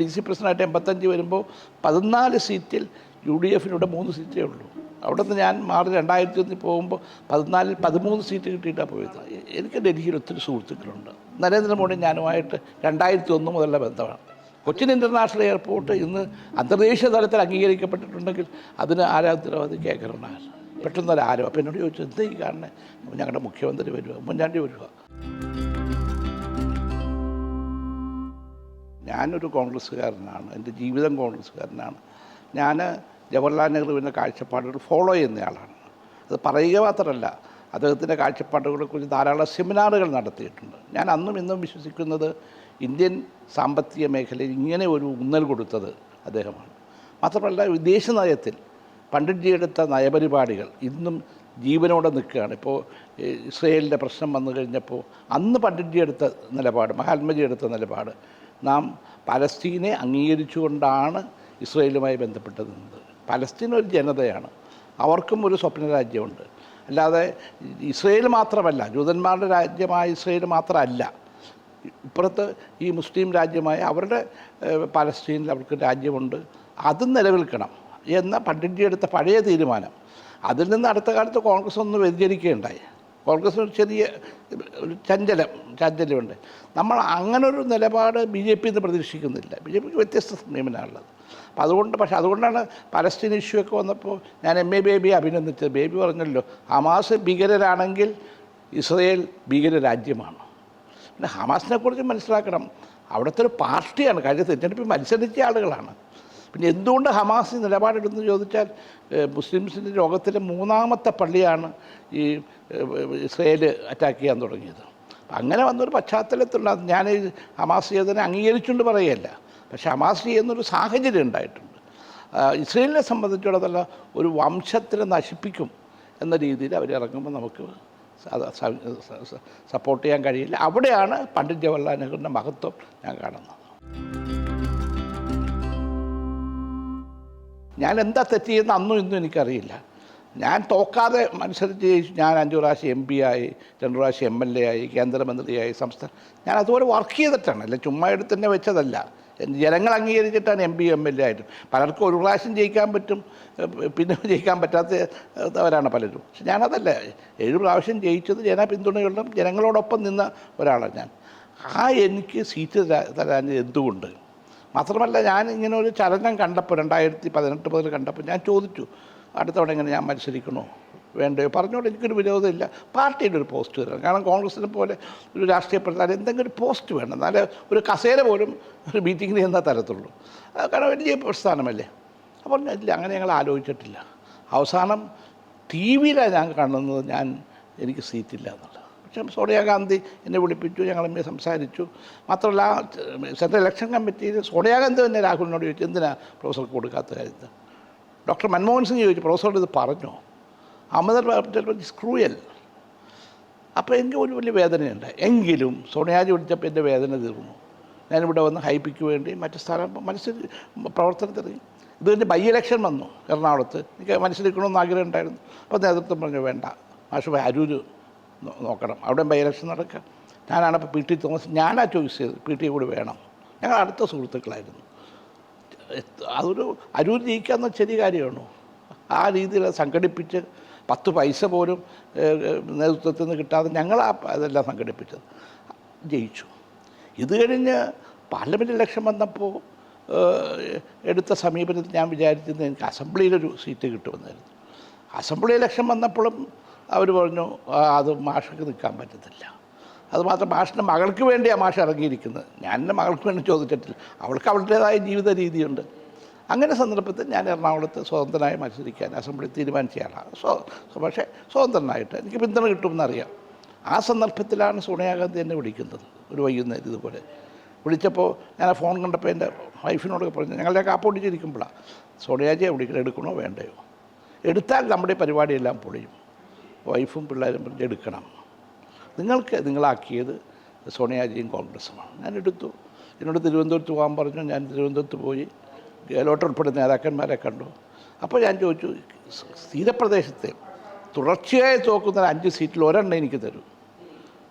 D C പ്രസിഡൻ്റായിട്ട് 85 വരുമ്പോൾ 14 സീറ്റിൽ UDF 3 സീറ്റേ ഉള്ളൂ. അവിടെ നിന്ന് ഞാൻ മാറി 2001 പോകുമ്പോൾ 14-ൽ 13 സീറ്റ് കിട്ടിയിട്ടാണ് പോയത്. എനിക്ക് ഡൽഹിയിൽ ഒത്തിരി സുഹൃത്തുക്കളുണ്ട്. നരേന്ദ്രമോദി ഞാനുമായിട്ട് 2001 മുതലുള്ള ബന്ധമാണ്. കൊച്ചിൻ ഇൻ്റർനാഷണൽ എയർപോർട്ട് ഇന്ന് അന്തർദേശീയ തലത്തിൽ അംഗീകരിക്കപ്പെട്ടിട്ടുണ്ടെങ്കിൽ അതിന് ആരാധനവാദി കേൾക്കണമാണ്. പെട്ടെന്നൊരു ആരോ അപ്പം എന്നോട് ചോദിച്ചു, എന്താ ഈ കാണുന്നത്? ഞങ്ങളുടെ മുഖ്യമന്ത്രി വരിക, ഉമ്മൻചാണ്ടി വരിക. ഞാനൊരു കോൺഗ്രസ്സുകാരനാണ്, എൻ്റെ ജീവിതം കോൺഗ്രസ്സുകാരനാണ്. ഞാൻ ജവഹർലാൽ നെഹ്റുവിൻ്റെ കാഴ്ചപ്പാടുകൾ ഫോളോ ചെയ്യുന്നയാളാണ്. അത് പറയുക മാത്രമല്ല, അദ്ദേഹത്തിൻ്റെ കാഴ്ചപ്പാടുകളെക്കുറിച്ച് ധാരാളം സെമിനാറുകൾ നടത്തിയിട്ടുണ്ട്. ഞാൻ അന്നും ഇന്നും വിശ്വസിക്കുന്നത് ഇന്ത്യൻ സാമ്പത്തിക മേഖലയിൽ ഇങ്ങനെ ഒരു ഊന്നൽ കൊടുത്തത് അദ്ദേഹമാണ്. മാത്രമല്ല, വിദേശ നയത്തിൽ പണ്ഡിറ്റ്ജി എടുത്ത നയപരിപാടികൾ ഇന്നും ജീവനോടെ നിൽക്കുകയാണ്. ഇപ്പോൾ ഇസ്രയേലിൻ്റെ പ്രശ്നം വന്നു കഴിഞ്ഞപ്പോൾ അന്ന് പണ്ഡിറ്റ്ജി എടുത്ത നിലപാട്, മഹാത്മജി എടുത്ത നിലപാട്, നാം പലസ്തീനെ അംഗീകരിച്ചുകൊണ്ടാണ് ഇസ്രയേലുമായി ബന്ധപ്പെട്ട് നിന്നത്. പലസ്തീൻ ഒരു ജനതയാണ്, അവർക്കും ഒരു സ്വപ്ന രാജ്യമുണ്ട്. അല്ലാതെ ഇസ്രയേൽ മാത്രമല്ല, ജൂതന്മാരുടെ രാജ്യമായ ഇസ്രയേൽ മാത്രമല്ല, ഇപ്പുറത്ത് ഈ മുസ്ലിം രാജ്യമായ അവരുടെ പലസ്തീനിൽ അവർക്ക് രാജ്യമുണ്ട്, അതും നിലനിൽക്കണം എന്ന പണ്ഡിറ്റ്ജി എടുത്ത പഴയ തീരുമാനം. അതിൽ നിന്ന് അടുത്ത കാലത്ത് കോൺഗ്രസ് ഒന്ന് വ്യതിചലിക്കുകയുണ്ടായി. കോൺഗ്രസ്സിന് ഒരു ചെറിയ ഒരു ചഞ്ചല്യമുണ്ട്. നമ്മൾ അങ്ങനൊരു നിലപാട് BJP പ്രതീക്ഷിക്കുന്നില്ല. BJPക്ക് വ്യത്യസ്ത സമീപനമാണുള്ളത്. അപ്പോൾ അതുകൊണ്ടാണ് പലസ്തീൻ ഇഷ്യൂ ഒക്കെ വന്നപ്പോൾ ഞാൻ MA ബേബിയെ അഭിനന്ദിച്ചത്. ബേബി പറഞ്ഞല്ലോ, ഹമാസ് ഭീകരരാണെങ്കിൽ ഇസ്രയേൽ ഭീകര രാജ്യമാണ്. പിന്നെ ഹമാസിനെക്കുറിച്ച് മനസ്സിലാക്കണം, അവിടുത്തെ ഒരു പാർട്ടിയാണ്, കഴിഞ്ഞ തെരഞ്ഞെടുപ്പിൽ മത്സരിച്ച ആളുകളാണ്. പിന്നെ എന്തുകൊണ്ട് ഹമാസ് നിലപാടെടുത്തെന്ന് ചോദിച്ചാൽ, മുസ്ലിംസിൻ്റെ ലോകത്തിലെ 3ാമത്തെ പള്ളിയാണ് ഈ ഇസ്രയേൽ അറ്റാക്ക് ചെയ്യാൻ തുടങ്ങിയത്. അങ്ങനെ വന്നൊരു പശ്ചാത്തലത്തിലുള്ള, ഞാൻ ഹമാസ് ചെയ്തതിനെ അംഗീകരിച്ചുകൊണ്ട് പറയുകയല്ല, പക്ഷേ ഹമാസ് ചെയ്യുന്നൊരു സാഹചര്യം ഉണ്ടായിട്ടുണ്ട്. ഇസ്രയേലിനെ സംബന്ധിച്ചിടത്തോളം ഒരു വംശത്തിനെ നശിപ്പിക്കും എന്ന രീതിയിൽ അവരിറങ്ങുമ്പോൾ നമുക്ക് സപ്പോർട്ട് ചെയ്യാൻ കഴിയില്ല. അവിടെയാണ് പണ്ഡിറ്റ് ജവഹർലാൽ നെഹ്റുവിൻ്റെ മഹത്വം ഞാൻ കാണുന്നത്. ഞാൻ എന്താ തെറ്റ് ചെയ്യുന്ന അന്നും ഇന്നും എനിക്കറിയില്ല. ഞാൻ തോക്കാതെ മത്സരിച്ച് ജയിച്ചു. ഞാൻ 5 പ്രാവശ്യം MP ആയി, 2 പ്രാവശ്യം MLA ആയി, കേന്ദ്രമന്ത്രിയായി, ഞാൻ അതുപോലെ വർക്ക് ചെയ്തിട്ടാണ്, അല്ല ചുമ്മാ എടുത്ത് തന്നെ വെച്ചതല്ല. ജനങ്ങൾ അംഗീകരിച്ചിട്ടാണ് MP MLA ആയിട്ട്. പലർക്കും 1 പ്രാവശ്യം ജയിക്കാൻ പറ്റും, പിന്നെ ജയിക്കാൻ പറ്റാത്തവരാണ് പലരും. പക്ഷെ ഞാനതല്ല, 7 പ്രാവശ്യം ജയിച്ചത് ജനപിന്തുണയുള്ള ജനങ്ങളോടൊപ്പം നിന്ന ഒരാളാണ് ഞാൻ. എനിക്ക് സീറ്റ് തരാൻ എന്തുകൊണ്ട്? മാത്രമല്ല, ഞാൻ ഇങ്ങനെ ഒരു ചലനം കണ്ടപ്പോൾ 2018 മുതൽ കണ്ടപ്പോൾ ഞാൻ ചോദിച്ചു, അടുത്ത തവണ എങ്ങനെ ഞാൻ മത്സരിക്കണോ വേണ്ടയോ? പറഞ്ഞോളൂ, എനിക്കൊരു വിരോധമില്ല, പാർട്ടിയുടെ ഒരു പോസ്റ്റ് തരണം. കാരണം കോൺഗ്രസിനെ പോലെ ഒരു രാഷ്ട്രീയ പ്രസ്ഥാനം എന്തെങ്കിലും ഒരു പോസ്റ്റ് വേണം, എന്നാലേ ഒരു കസേര പോലും ഒരു മീറ്റിങ്ങിന് ചെന്നാൽ തരത്തുള്ളൂ. കാരണം വലിയ പ്രസ്ഥാനമല്ലേ. അപ്പോൾ ഇല്ല, അങ്ങനെ ഞങ്ങൾ ആലോചിച്ചിട്ടില്ല. അവസാനം TV-യിലാണ് ഞാൻ കാണുന്നത് എനിക്ക് സീറ്റില്ല എന്നുള്ളത്. പക്ഷേ സോണിയാഗാന്ധി എന്നെ വിളിപ്പിച്ചു, ഞങ്ങൾ സംസാരിച്ചു. മാത്രമല്ല, സെൻട്രൽ ഇലക്ഷൻ കമ്മിറ്റിയിൽ സോണിയാഗാന്ധി തന്നെ രാഹുലിനോട് ചോദിച്ചു, എന്തിനാ പ്രൊഫസർക്ക് കൊടുക്കാത്ത കാര്യത്തിൽ. ഡോക്ടർ മൻമോഹൻ സിംഗ് ചോദിച്ചു, പ്രൊഫസറോട് ഇത് പറഞ്ഞോ? അഹമ്മദ് ക്രൂയൽ. അപ്പോൾ എനിക്ക് ഒരു വലിയ വേദനയുണ്ട്. എങ്കിലും സോണിയാജി വിളിച്ചപ്പോൾ എൻ്റെ വേദന തീർന്നു. ഞാനിവിടെ വന്ന് ഹൈപ്പിക്ക് വേണ്ടി മറ്റ് സ്ഥലം പ്രവർത്തനത്തിന് ഇത് കഴിഞ്ഞ് ബൈ-ഇലക്ഷൻ വന്നു എറണാകുളത്ത്. എനിക്ക് മത്സരിക്കണമെന്ന് ആഗ്രഹം ഉണ്ടായിരുന്നു. അപ്പോൾ നേതൃത്വം പറഞ്ഞു, വേണ്ട, മാഷ് അരൂർ നോക്കണം, അവിടെ ബൈ-ഇലക്ഷൻ നടക്കുക. ഞാനാണപ്പോൾ PT തോമസ്, ഞാനാ ചോയ്സ് ചെയ്ത് PT കൂടി വേണം. ഞങ്ങൾ അടുത്ത സുഹൃത്തുക്കളായിരുന്നു. അതൊരു അരൂർ ജയിക്കാമെന്ന ചെറിയ കാര്യമാണോ? ആ രീതിയിൽ സംഘടിപ്പിച്ച് 10 പൈസ പോലും നേതൃത്വത്തിൽ നിന്ന് കിട്ടാതെ ഞങ്ങൾ അതെല്ലാം സംഘടിപ്പിച്ചത് ജയിച്ചു. ഇത് കഴിഞ്ഞ് പാർലമെൻറ്റ് ഇലക്ഷൻ വന്നപ്പോൾ എടുത്ത സമീപനത്തിൽ ഞാൻ വിചാരിച്ചിരുന്നത് എനിക്ക് അസംബ്ലിയിലൊരു സീറ്റ് കിട്ടുമെന്നായിരുന്നു. അസംബ്ലി ഇലക്ഷൻ വന്നപ്പോഴും അവർ പറഞ്ഞു, അത് മാഷക്ക് നിൽക്കാൻ പറ്റത്തില്ല. അതുമാത്രം മാഷിൻ്റെ മകൾക്ക് വേണ്ടിയാണ് മാഷ് ഇറങ്ങിയിരിക്കുന്നത്. ഞാൻ എൻ്റെ മകൾക്ക് വേണ്ടി ചോദിച്ചിട്ടില്ല, അവൾക്ക് അവളുടേതായ ജീവിത രീതിയുണ്ട്. അങ്ങനെ സന്ദർഭത്തിൽ ഞാൻ എറണാകുളത്ത് സ്വതന്ത്രനായി മത്സരിക്കാൻ അസംബ്ലി തീരുമാനിച്ചയാളാണ്. പക്ഷേ സ്വതന്ത്രനായിട്ട് എനിക്ക് പിന്തുണ കിട്ടുമെന്നറിയാം. ആ സന്ദർഭത്തിലാണ് സോണിയാഗാന്ധി എന്നെ വിളിക്കുന്നത്. ഒരു വൈകുന്നേരം ഇതുപോലെ വിളിച്ചപ്പോൾ ഞാൻ ആ ഫോൺ കണ്ടപ്പോൾ എൻ്റെ വൈഫിനോടൊക്കെ പറഞ്ഞു, ഞങ്ങളുടെ കാപ്പൊടിച്ചിരിക്കുമ്പോഴാണ് സോണിയാജിയെ വിളിക്കണം, എടുക്കണോ വേണ്ടയോ? എടുത്താൽ നമ്മുടെ പരിപാടിയെല്ലാം പൊളിയും. വൈഫും പിള്ളേരും പറഞ്ഞ് എടുക്കണം, നിങ്ങളാക്കിയത് സോണിയാജിയും കോൺഗ്രസുമാണ്. ഞാൻ എടുത്തു. എന്നോട് തിരുവനന്തപുരത്ത് പോകാൻ പറഞ്ഞു. ഞാൻ തിരുവനന്തപുരത്ത് പോയി ഗെഹ്ലോട്ട് ഉൾപ്പെടെ നേതാക്കന്മാരെ കണ്ടു. അപ്പോൾ ഞാൻ ചോദിച്ചു, തീരപ്രദേശത്തെ തുടർച്ചയായി തോക്കുന്ന 5 സീറ്റിൽ ഒരെണ്ണം എനിക്ക് തരൂ.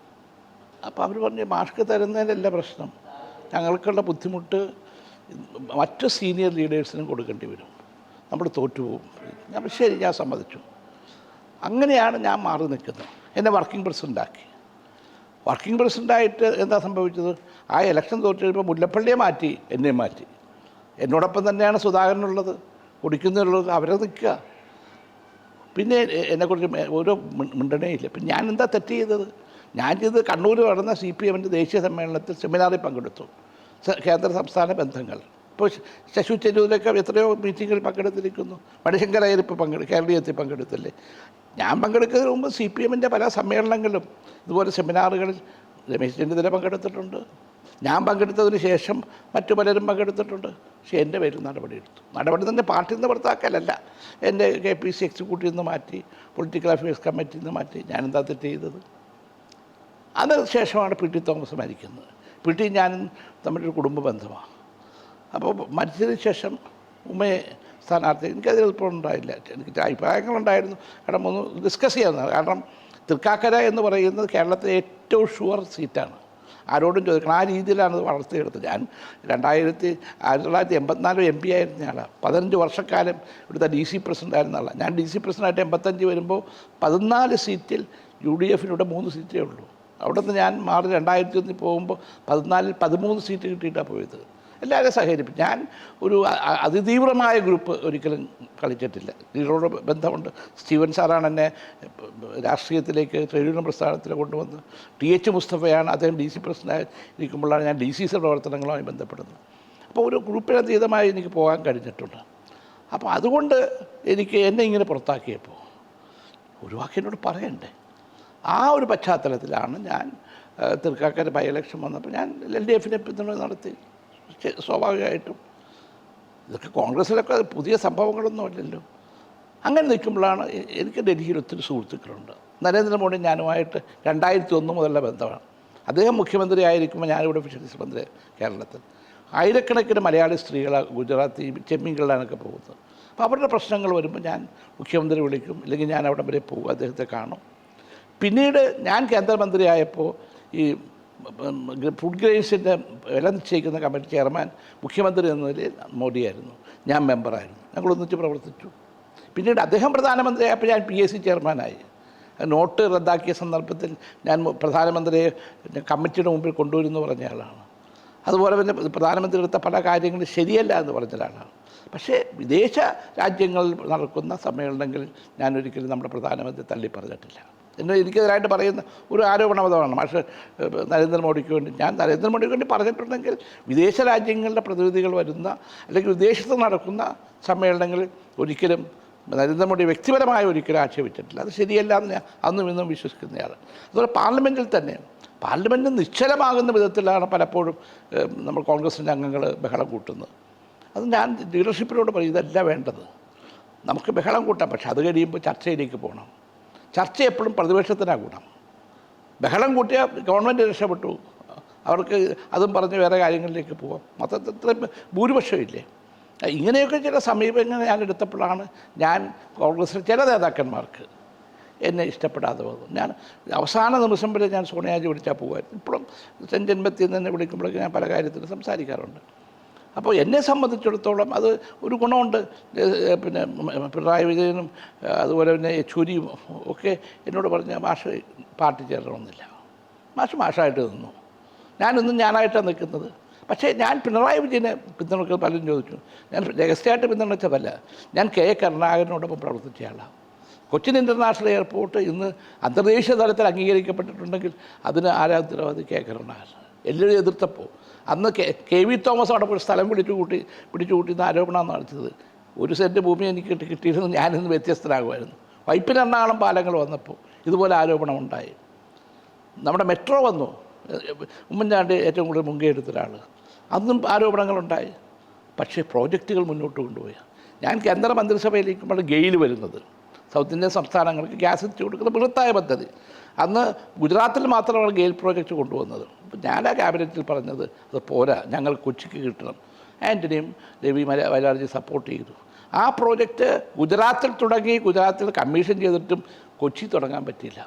അപ്പോൾ അവർ പറഞ്ഞു, മാഷ്ക്ക് തരുന്നതിലല്ല പ്രശ്നം, ഞങ്ങൾക്കുള്ള ബുദ്ധിമുട്ട് മറ്റ് സീനിയർ ലീഡേഴ്സിനും കൊടുക്കേണ്ടി വരും, നമ്മൾ തോറ്റുപോകും. ഞാൻ ശരി, ഞാൻ സമ്മതിച്ചു. അങ്ങനെയാണ് ഞാൻ മാറി നിൽക്കുന്നത്. എന്നെ വർക്കിംഗ് പ്രസിഡൻ്റാക്കി. വർക്കിംഗ് പ്രസിഡൻ്റായിട്ട് എന്താ സംഭവിച്ചത്? ആ ഇലക്ഷൻ തോറ്റ് കഴിയുമ്പോൾ മുല്ലപ്പള്ളിയെ മാറ്റി, എന്നെ മാറ്റി. എന്നോടൊപ്പം തന്നെയാണ് സുധാകരനുള്ളത്, കുടിക്കുന്നുള്ളത്. അവരെ നിൽക്കുക. പിന്നെ എന്നെക്കുറിച്ച് ഓരോ മിണ്ടണേയില്ല. പിന്നെ ഞാൻ എന്താ തെറ്റ് ചെയ്തത്? ഞാൻ ചെയ്തത് കണ്ണൂർ നടന്ന CPM-ൻ്റെ ദേശീയ സമ്മേളനത്തിൽ സെമിനാറിൽ പങ്കെടുത്തു. കേന്ദ്ര സംസ്ഥാന ബന്ധങ്ങൾ. ഇപ്പോൾ ശശി ചെരൂരൊക്കെ എത്രയോ മീറ്റിങ്ങുകളിൽ പങ്കെടുത്തിരിക്കുന്നു. മണിശങ്കർ അയ്യർ ഇപ്പോൾ കേരളീയത്തിൽ പങ്കെടുത്തില്ലേ? ഞാൻ പങ്കെടുക്കുന്നതിന് മുമ്പ് CPM-ൻ്റെ പല സമ്മേളനങ്ങളിലും ഇതുപോലെ സെമിനാറുകളിൽ രമേശ് ചെന്നിത്തല പങ്കെടുത്തിട്ടുണ്ട്. ഞാൻ പങ്കെടുത്തതിന് ശേഷം മറ്റു പലരും പങ്കെടുത്തിട്ടുണ്ട്. പക്ഷേ എൻ്റെ പേരിൽ നടപടിയെടുത്തു. നടപടി തന്നെ പാർട്ടിയിൽ നിന്ന് പുറത്താക്കലല്ല, എൻ്റെ KPC എക്സിക്യൂട്ടീവിൽ നിന്ന് മാറ്റി, പൊളിറ്റിക്കൽ അഫയേഴ്സ് കമ്മിറ്റിയിൽ നിന്ന് മാറ്റി. ഞാനെന്താ തെറ്റ് ചെയ്തത്? അതിന് ശേഷമാണ് PT തോമസ് മരിക്കുന്നത്. PT ഞാനും തമ്മിലൊരു കുടുംബ ബന്ധമാണ്. അപ്പോൾ മരിച്ചതിന് ശേഷം ഉമ്മയെ സ്ഥാനാർത്ഥി, എനിക്കത് എളുപ്പമുണ്ടായില്ല. എനിക്ക് അഭിപ്രായങ്ങളുണ്ടായിരുന്നു. കാരണം ഒന്ന് ഡിസ്കസ് ചെയ്യാവുന്നതാണ്. കാരണം തൃക്കാക്കര എന്ന് പറയുന്നത് കേരളത്തിലെ ഏറ്റവും ഷുവർ സീറ്റാണ്. ആരോടും ചോദിക്കണം. ആ രീതിയിലാണ് അത് വളർത്തിയെടുത്തത്. ഞാൻ 1984 MP ആയിരുന്ന ആളാണ്. 15 വർഷക്കാലം ഇവിടുത്തെ DC പ്രസിഡൻ്റ് ആയിരുന്ന ആളാണ്. ഞാൻ DC പ്രസിഡൻ്റായിട്ട് 85 വരുമ്പോൾ 14 സീറ്റിൽ UDF-യുടെ 3 സീറ്റേ ഉള്ളൂ. അവിടെ നിന്ന് ഞാൻ മാറി 2001 പോകുമ്പോൾ 14-ൽ 13 സീറ്റ് കിട്ടിയിട്ടാണ് പോയത്. എല്ലാവരും സഹകരിക്കും. ഞാൻ ഒരു അതിതീവ്രമായ ഗ്രൂപ്പ് ഒരിക്കലും കളിച്ചിട്ടില്ല. ഇതിനോട് ബന്ധമുണ്ട്. സ്റ്റീവൻ സാറാണ് എന്നെ രാഷ്ട്രീയത്തിലേക്ക്, ട്രേഡ് യൂണിയൻ പ്രസ്ഥാനത്തിൽ കൊണ്ടുവന്ന്. TH മുസ്തഫയാണ്, അദ്ദേഹം DC പ്രസിഡൻ്റായി ഇരിക്കുമ്പോഴാണ് ഞാൻ DCC പ്രവർത്തനങ്ങളുമായി ബന്ധപ്പെടുന്നത്. അപ്പോൾ ഒരു ഗ്രൂപ്പിനതീതമായി എനിക്ക് പോകാൻ കഴിഞ്ഞിട്ടുണ്ട്. അപ്പോൾ അതുകൊണ്ട് എന്നെ ഇങ്ങനെ പുറത്താക്കിയപ്പോൾ ഒരു വാക്കിനോട് പറയണ്ടേ? ആ ഒരു പശ്ചാത്തലത്തിലാണ് ഞാൻ തൃക്കാക്കര ബൈ ഇലക്ഷൻ വന്നപ്പോൾ ഞാൻ LDF-നെ പിന്തുണ നടത്തി. സ്വാഭാവികമായിട്ടും ഇതൊക്കെ കോൺഗ്രസ്സിലൊക്കെ പുതിയ സംഭവങ്ങളൊന്നും അല്ലല്ലോ. അങ്ങനെ നിൽക്കുമ്പോഴാണ് എനിക്ക് ഡൽഹിയിൽ ഒത്തിരി സുഹൃത്തുക്കളുണ്ട്. നരേന്ദ്രമോദി ഞാനുമായിട്ട് 2001 മുതലുള്ള ബന്ധമാണ്. അദ്ദേഹം മുഖ്യമന്ത്രി ആയിരിക്കുമ്പോൾ ഞാനിവിടെ ഫിഷറീസ് മന്ത്രി കേരളത്തിൽ. ആയിരക്കണക്കിന് മലയാളി സ്ത്രീകൾ ഗുജറാത്തി ചെമ്മീൻകളിലാണൊക്കെ പോകുന്നത്. അപ്പോൾ അവരുടെ പ്രശ്നങ്ങൾ വരുമ്പോൾ ഞാൻ മുഖ്യമന്ത്രി വിളിക്കും, അല്ലെങ്കിൽ ഞാൻ അവിടെ വരെ പോകും, അദ്ദേഹത്തെ കാണും. പിന്നീട് ഞാൻ കേന്ദ്രമന്ത്രിയായപ്പോൾ ഈ ഫുഡ് ഗ്രെയിൻസിൻ്റെ വില നിശ്ചയിക്കുന്ന കമ്മിറ്റി ചെയർമാൻ മുഖ്യമന്ത്രി എന്നതിൽ മോഡിയായിരുന്നു, ഞാൻ മെമ്പറായിരുന്നു. ഞങ്ങൾ ഒന്നിച്ച് പ്രവർത്തിച്ചു. പിന്നീട് അദ്ദേഹം പ്രധാനമന്ത്രിയായപ്പോൾ ഞാൻ PAC ചെയർമാനായി. നോട്ട് റദ്ദാക്കിയ സന്ദർഭത്തിൽ ഞാൻ പ്രധാനമന്ത്രിയെ കമ്മിറ്റിയുടെ മുമ്പിൽ കൊണ്ടുവരുമെന്ന് പറഞ്ഞ ആളാണ്. അതുപോലെ തന്നെ പ്രധാനമന്ത്രി എടുത്ത പല കാര്യങ്ങളും ശരിയല്ല എന്ന് പറഞ്ഞ ആളാണ്. പക്ഷേ വിദേശ രാജ്യങ്ങളിൽ നടക്കുന്ന സമ്മേളനങ്ങളിൽ ഞാനൊരിക്കലും നമ്മുടെ പ്രധാനമന്ത്രി തള്ളി പറഞ്ഞിട്ടില്ല. എനിക്കെതിരായിട്ട് പറയുന്ന ഒരു ആരോപണമതാണ്. പക്ഷേ നരേന്ദ്രമോദിക്ക് വേണ്ടി, ഞാൻ നരേന്ദ്രമോദിക്ക് വേണ്ടി പറഞ്ഞിട്ടുണ്ടെങ്കിൽ വിദേശ രാജ്യങ്ങളുടെ പ്രതിനിധികൾ വരുന്ന അല്ലെങ്കിൽ വിദേശത്ത് നടക്കുന്ന സമ്മേളനങ്ങളിൽ ഒരിക്കലും നരേന്ദ്രമോദി വ്യക്തിപരമായി ഒരിക്കലും ആക്ഷേപിച്ചിട്ടില്ല. അത് ശരിയല്ല എന്ന് ഞാൻ അന്നും ഇന്നും വിശ്വസിക്കുന്നയാൾ. അതുപോലെ പാർലമെൻറ്റിൽ തന്നെ പാർലമെൻറ്റ് നിശ്ചലമാകുന്ന വിധത്തിലാണ് പലപ്പോഴും നമ്മൾ കോൺഗ്രസിൻ്റെ അംഗങ്ങൾ ബഹളം കൂട്ടുന്നത്. അത് ഞാൻ ലീഡർഷിപ്പിനോട് പറയും, ഇതല്ല വേണ്ടത്. നമുക്ക് ബഹളം കൂട്ടാം, പക്ഷെ അത് കഴിയുമ്പോൾ ചർച്ചയിലേക്ക് പോകണം. ചർച്ച എപ്പോഴും പ്രതിപക്ഷത്തിനാണ് ഗുണം. ബഹളം കൂട്ടിയാൽ ഗവൺമെൻറ് രക്ഷപ്പെട്ടു, അവർക്ക് അതും പറഞ്ഞ് വേറെ കാര്യങ്ങളിലേക്ക് പോകാം. മൊത്തത്തിൽ ഇത്രയും ഭൂരിപക്ഷമില്ലേ? ഇങ്ങനെയൊക്കെ ചില സമീപനങ്ങൾ ഞാൻ എടുത്തപ്പോഴാണ് ഞാൻ കോൺഗ്രസിലെ ചില നേതാക്കന്മാർക്ക് എന്നെ ഇഷ്ടപ്പെടാതെ വന്നു. ഞാൻ അവസാന നിമിഷം വരെ ഞാൻ സോണിയാജി വിളിച്ചാൽ പോകുമായിരുന്നു. ഇപ്പോഴും ജന്മത്തിൽ നിന്ന് തന്നെ വിളിക്കുമ്പോഴേക്ക് ഞാൻ പല കാര്യത്തിലും സംസാരിക്കാറുണ്ട്. അപ്പോൾ എന്നെ സംബന്ധിച്ചിടത്തോളം അത് ഒരു ഗുണമുണ്ട്. പിന്നെ പിണറായി വിജയനും അതുപോലെ തന്നെ യെച്ചൂരിയും ഒക്കെ എന്നോട് പറഞ്ഞ മാഷ് പാർട്ടി ചേരണമെന്നില്ല. മാഷായിട്ട് നിന്നു. ഞാനൊന്നും ഞാനായിട്ടാണ് നിൽക്കുന്നത്. പക്ഷേ ഞാൻ പിണറായി വിജയനെ പിന്തുണയ്ക്കുന്നത് പലരും ചോദിച്ചു. ഞാൻ രഹസ്യമായിട്ട് പിന്തുണച്ചതല്ല, ഞാൻ കരുണാകരനോടൊപ്പം പ്രവർത്തിച്ചയാളാണ്. കൊച്ചിൻ ഇൻ്റർനാഷണൽ എയർപോർട്ട് ഇന്ന് അന്തർദേശീയ തലത്തിൽ അംഗീകരിക്കപ്പെട്ടിട്ടുണ്ടെങ്കിൽ അതിന് ആരാധനവാദി കരുണാകരൻ. എല്ലാവരും എതിർത്തപ്പോൾ അന്ന് KV തോമസ് അവിടെ ഒരു സ്ഥലം പിടിച്ചു കൂട്ടിയെന്ന് ആരോപണമാണ് നടത്തിയത്. 1 സെൻറ്റ് ഭൂമി എനിക്ക് കിട്ടിയിരുന്നു, ഞാനിന്ന് വ്യത്യസ്തനാകുമായിരുന്നു. വൈപ്പിനെണ്ണാളം പാലങ്ങൾ വന്നപ്പോൾ ഇതുപോലെ ആരോപണം ഉണ്ടായി. നമ്മുടെ മെട്രോ വന്നു, ഉമ്മൻചാണ്ടി ഏറ്റവും കൂടുതൽ മുൻകൈയെടുത്ത ഒരാൾ, അന്നും ആരോപണങ്ങളുണ്ടായി. പക്ഷേ പ്രോജക്റ്റുകൾ മുന്നോട്ട് കൊണ്ടുപോയി. ഞാൻ കേന്ദ്ര മന്ത്രിസഭയിലേക്കുമ്പോൾ ഗെയിൽ വരുന്നത്, സൗത്ത് ഇന്ത്യൻ സംസ്ഥാനങ്ങൾക്ക് ഗ്യാസ് എത്തിച്ചു കൊടുക്കുന്ന ബൃഹത്തായ പദ്ധതി. അന്ന് ഗുജറാത്തിൽ മാത്രമാണ് ഗെയിൽ പ്രോജക്റ്റ് കൊണ്ടുവന്നത്. അപ്പോൾ ഞാൻ ആ ക്യാബിനറ്റിൽ പറഞ്ഞത് അത് പോരാ, ഞങ്ങൾ കൊച്ചിക്ക് കിട്ടണം. ആൻ്റണിയും രവി വയലാർജി സപ്പോർട്ട് ചെയ്തു. ആ പ്രോജക്റ്റ് ഗുജറാത്തിൽ തുടങ്ങി, ഗുജറാത്തിൽ കമ്മീഷൻ ചെയ്തിട്ടും കൊച്ചി തുടങ്ങാൻ പറ്റിയില്ല.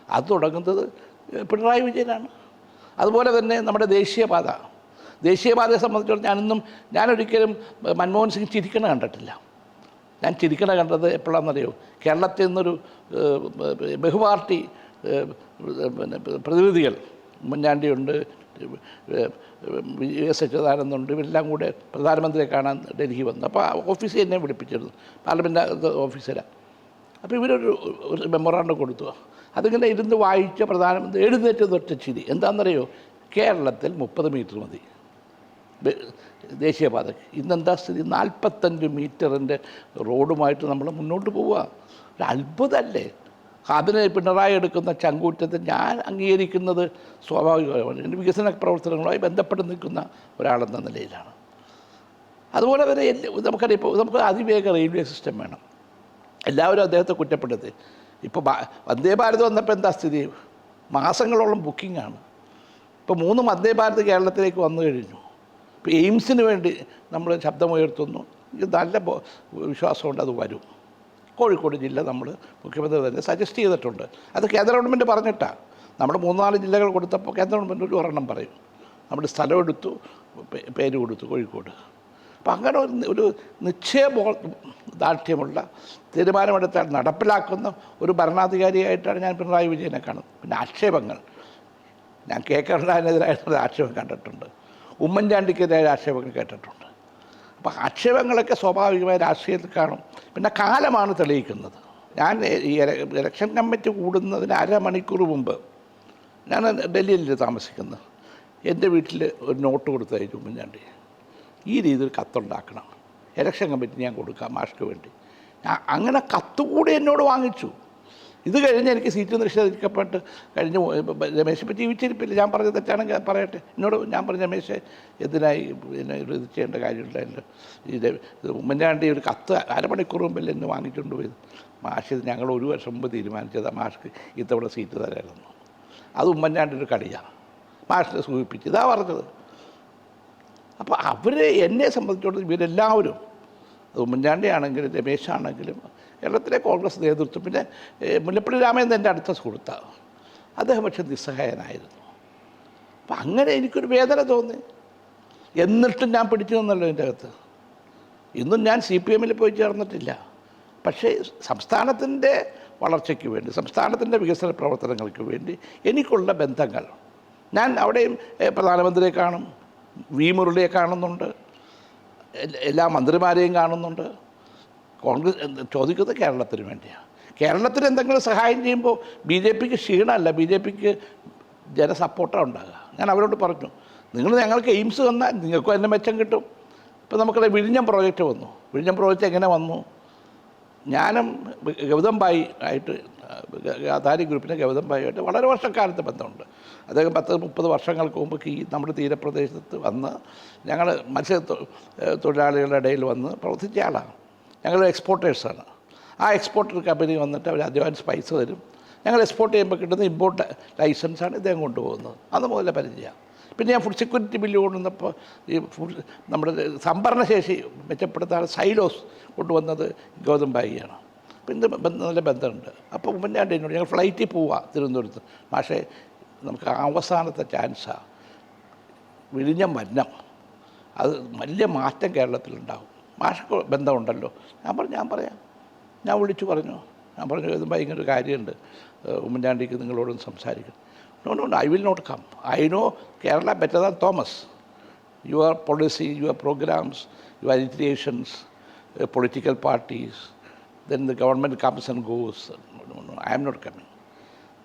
അത് തുടങ്ങുന്നത് പിണറായി വിജയനാണ്. അതുപോലെ തന്നെ നമ്മുടെ ദേശീയപാതയെ സംബന്ധിച്ചിടത്തോളം ഞാനൊരിക്കലും മൻമോഹൻ സിംഗ് ചിരിക്കണ കണ്ടിട്ടില്ല. ഞാൻ ചിരിക്കണ കണ്ടത് എപ്പോഴാണെന്നറിയോ? കേരളത്തിൽ നിന്നൊരു ബഹുപാർട്ടി പ്രതിനിധികൾ, ഉമ്മൻചാണ്ടിയുണ്ട്, എസ് അച്യുതാനന്ദനുണ്ട്, ഇവരെല്ലാം കൂടെ പ്രധാനമന്ത്രിയെ കാണാൻ ഡൽഹി വന്നു. അപ്പോൾ ഓഫീസിൽ എന്നെ വിളിപ്പിച്ചിരുന്നു, പാർലമെൻറ്റ് ഓഫീസരാണ്. അപ്പോൾ ഇവരൊരു മെമ്മോറാണ്ടം കൊടുത്തു. അതിങ്ങനെ ഇരുന്ന് വായിച്ച പ്രധാനമന്ത്രി എഴുന്നേറ്റ് തൊറ്റ ചിരി. എന്താണെന്നറിയോ? കേരളത്തിൽ 30 മീറ്റർ മതി ദേശീയപാതയ്ക്ക്. ഇന്നെന്താ സ്ഥിതി? 45 മീറ്ററിൻ്റെ റോഡുമായിട്ട് നമ്മൾ മുന്നോട്ട് പോവുക. ഒരു അത്ഭുതമല്ലേ? അതിന് പിണറായി എടുക്കുന്ന ചങ്കൂറ്റത്തെ ഞാൻ അംഗീകരിക്കുന്നത് സ്വാഭാവികമാണ്. എൻ്റെ വികസന പ്രവർത്തനങ്ങളുമായി ബന്ധപ്പെട്ട് നിൽക്കുന്ന ഒരാളെന്ന നിലയിലാണ്. അതുപോലെ തന്നെ നമുക്കറിയാം, ഇപ്പോൾ നമുക്ക് അതിവേഗ റെയിൽവേ സിസ്റ്റം വേണം. എല്ലാവരും അദ്ദേഹത്തെ കുറ്റപ്പെടുത്തി. ഇപ്പോൾ വന്ദേ ഭാരത് വന്നപ്പോൾ എന്താ സ്ഥിതി? മാസങ്ങളോളം ബുക്കിംഗാണ്. ഇപ്പോൾ 3 വന്ദേ ഭാരത് കേരളത്തിലേക്ക് വന്നു കഴിഞ്ഞു. ഇപ്പോൾ എയിംസിന് വേണ്ടി നമ്മൾ ശബ്ദമുയർത്തുന്നു. എനിക്ക് നല്ല വിശ്വാസമുണ്ട് അത് വരും. കോഴിക്കോട് ജില്ല നമ്മൾ മുഖ്യമന്ത്രി തന്നെ സജസ്റ്റ് ചെയ്തിട്ടുണ്ട്. അത് കേന്ദ്ര ഗവൺമെൻറ് പറഞ്ഞിട്ടാണ്. നമ്മൾ 3-4 ജില്ലകൾ കൊടുത്തപ്പോൾ കേന്ദ്ര ഗവൺമെൻറ് ഒരു ഒരെണ്ണം പറയും. നമ്മൾ സ്ഥലം എടുത്തു, പേര് കൊടുത്തു, കോഴിക്കോട്. അപ്പം അങ്ങനെ ഒരു നിശ്ചയദാർഢ്യമുള്ള തീരുമാനമെടുത്താൽ നടപ്പിലാക്കുന്ന ഒരു ഭരണാധികാരിയായിട്ടാണ് ഞാൻ പിണറായി വിജയനെ കാണുന്നത്. പിന്നെ ആക്ഷേപങ്ങൾ, ഞാൻ കേൾക്കേണ്ടതിനെതിരായിട്ടുള്ള ആക്ഷേപം കണ്ടിട്ടുണ്ട്, ഉമ്മൻചാണ്ടിക്കെതിരായ ആക്ഷേപങ്ങൾ കേട്ടിട്ടുണ്ട്. അപ്പോൾ ആക്ഷേപങ്ങളൊക്കെ സ്വാഭാവികമായ രാഷ്ട്രീയത്തിൽ കാണും. പിന്നെ കാലമാണ് തെളിയിക്കുന്നത്. ഞാൻ ഈ ഇലക്ഷൻ കമ്മിറ്റി കൂടുന്നതിന് അരമണിക്കൂർ മുമ്പ് ഞാൻ ഡൽഹിയിൽ താമസിക്കുന്നത്, എൻ്റെ വീട്ടിൽ ഒരു നോട്ട് കൊടുത്തയച്ചു ഉമ്മൻചാണ്ടി, ഈ രീതിയിൽ കത്തുണ്ടാക്കണം, ഇലക്ഷൻ കമ്മിറ്റി ഞാൻ കൊടുക്കാം മാഷ്ക്ക് വേണ്ടി. അങ്ങനെ കത്തുകൂടി എന്നോട് വാങ്ങിച്ചു. ഇത് കഴിഞ്ഞ് എനിക്ക് സീറ്റ് നിഷേധിക്കപ്പെട്ട് കഴിഞ്ഞ് രമേശ് ഇപ്പോൾ ജീവിച്ചിരിപ്പില്ല. ഞാൻ പറഞ്ഞത് തെറ്റാണെങ്കിൽ പറയട്ടെ. എന്നോട് ഞാൻ പറഞ്ഞ രമേശ് എന്തിനായി പിന്നെ ഇത് ചെയ്യേണ്ട കാര്യമില്ലല്ലോ. ഇത് ഉമ്മൻചാണ്ടി ഒരു കത്ത് അരമണിക്കൂർ മുമ്പല്ലേ എന്നെ വാങ്ങിച്ചുകൊണ്ട് പോയത്. മാഷ് ഞങ്ങൾ 1 വർഷം മുമ്പ് തീരുമാനിച്ചത് മാഷ്ക്ക് ഇത്തവണ സീറ്റ് തരായിരുന്നു. അത് ഉമ്മൻചാണ്ടി ഒരു കളിയാണ്, മാഷിനെ സൂചിപ്പിച്ച് ഇതാ പറഞ്ഞത്. അപ്പോൾ അവർ എന്നെ സംബന്ധിച്ചിടത്തോളം ഇവരെല്ലാവരും, ഉമ്മൻചാണ്ടി ആണെങ്കിലും രമേശാണെങ്കിലും കേരളത്തിലെ കോൺഗ്രസ് നേതൃത്വം, പിന്നെ മുല്ലപ്പള്ളി രാമചന്ദ്രൻ എൻ്റെ അടുത്ത സുഹൃത്താണ്, അദ്ദേഹം പക്ഷേ നിസ്സഹായനായിരുന്നു. അപ്പം അങ്ങനെ എനിക്കൊരു വേദന തോന്നി. എന്നിട്ടും ഞാൻ പിടിച്ചു നിന്നല്ലോ ഇതിൻ്റെ അകത്ത്. ഇന്നും ഞാൻ CPM പോയി ചേർന്നിട്ടില്ല. പക്ഷേ സംസ്ഥാനത്തിൻ്റെ വളർച്ചയ്ക്ക് വേണ്ടി, സംസ്ഥാനത്തിൻ്റെ വികസന പ്രവർത്തനങ്ങൾക്ക് വേണ്ടി എനിക്കുള്ള ബന്ധങ്ങൾ, ഞാൻ അവിടെയും പ്രധാനമന്ത്രിയെ കാണും, വി മുരളിയെ കാണുന്നുണ്ട്, എല്ലാ മന്ത്രിമാരെയും കാണുന്നുണ്ട്. കോൺഗ്രസ് ചോദിക്കുന്നത് കേരളത്തിന് വേണ്ടിയാണ്. കേരളത്തിന് എന്തെങ്കിലും സഹായം ചെയ്യുമ്പോൾ BJPക്ക് ക്ഷീണമല്ല, BJPക്ക് ജനസപ്പോർട്ടാണ് ഉണ്ടാകുക. ഞാൻ അവരോട് പറഞ്ഞു, നിങ്ങൾ ഞങ്ങൾക്ക് എയിംസ് തന്നാൽ നിങ്ങൾക്കും അതിൻ്റെ മെച്ചം കിട്ടും. ഇപ്പോൾ നമുക്കത് വിഴിഞ്ഞം പ്രോജക്റ്റ് വന്നു. വിഴിഞ്ഞം പ്രോജക്റ്റ് എങ്ങനെ വന്നു? ഞാനും ഗൗതം ഭായി ആയിട്ട്, അദാനി ഗ്രൂപ്പിൻ്റെ ഗൗതം ഭായിയായിട്ട് വളരെ വർഷക്കാലത്ത് ബന്ധമുണ്ട്. അദ്ദേഹം 10-30 വർഷങ്ങൾക്ക് മുമ്പ് നമ്മുടെ തീരപ്രദേശത്ത് വന്ന് ഞങ്ങൾ തൊഴിലാളികളുടെ ഇടയിൽ വന്ന് പ്രവർത്തിച്ച ആളാണ്. ഞങ്ങൾ എക്സ്പോർട്ടേഴ്സാണ്. ആ എക്സ്പോർട്ടർ കമ്പനി വന്നിട്ട് അവർ അഡ്വാൻസ് പൈസ തരും. ഞങ്ങൾ എക്സ്പോർട്ട് ചെയ്യുമ്പോൾ കിട്ടുന്ന ഇമ്പോർട്ട് ലൈസൻസാണ് ഇദ്ദേഹം കൊണ്ടുപോകുന്നത്. അത് മുതലേ പരിചയമാണ്. പിന്നെ ഞാൻ ഫുഡ് സെക്യൂരിറ്റി ബില്ല് കൊണ്ടുവന്നപ്പോൾ ഈ നമ്മുടെ സംഭരണശേഷി മെച്ചപ്പെടുത്താൻ സൈലോസ് കൊണ്ടുവന്നത് ഗൗതം ഭായിയാണ്. പിന്നെ നല്ല ബന്ധമുണ്ട്. അപ്പോൾ ഉമ്മൻചാണ്ടി എന്നോട്, ഞങ്ങൾ ഫ്ലൈറ്റിൽ പോവുക തിരുവനന്തപുരത്ത്, പക്ഷേ നമുക്ക് അവസാനത്തെ ചാൻസാണ്, വിഴിഞ്ഞം വന്നം, അത് വലിയ മാറ്റം കേരളത്തിലുണ്ടാകും, മാഷക്ക് ബന്ധമുണ്ടല്ലോ. ഞാൻ പറയാം. ഞാൻ വിളിച്ചു പറഞ്ഞു. ഞാൻ പറഞ്ഞു, ഗൗതം ഇങ്ങനെ ഒരു കാര്യമുണ്ട്, ഉമ്മൻചാണ്ടിക്ക് നിങ്ങളോടൊന്ന് സംസാരിക്കണം. No, I will not come. I know Kerala better than Thomas. Your policy, your programs, your agitations, political parties, then the government comes and goes. No, I am not coming.